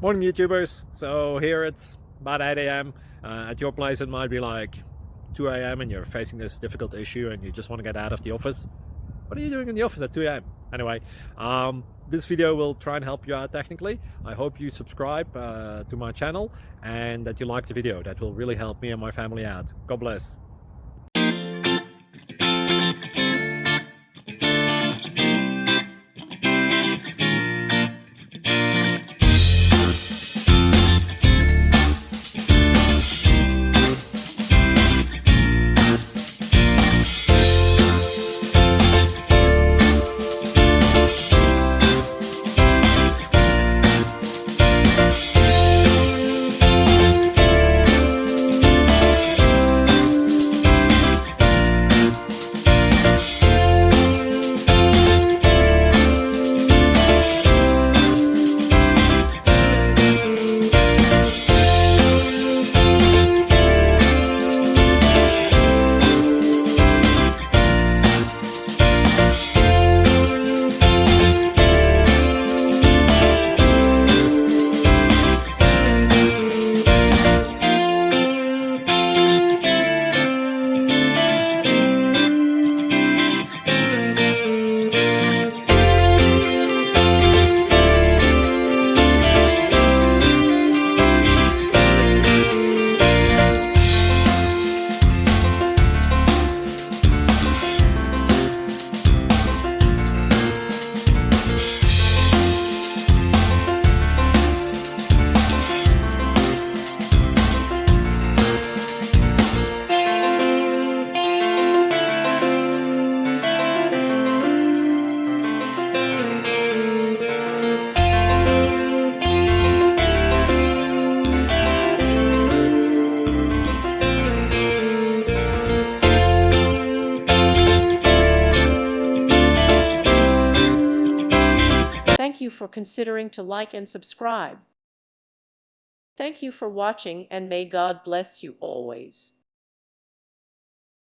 Morning YouTubers. So here it's about 8 a.m. At your place it might be like 2 a.m. and you're facing this difficult issue and you just want to get out of the office. What are you doing in the office at 2 a.m.? Anyway, this video will try and help you out technically. I hope you subscribe to my channel and that you like the video. That will really help me and my family out. God bless. Thank you for considering to like and subscribe. Thank you for watching and may God bless you always.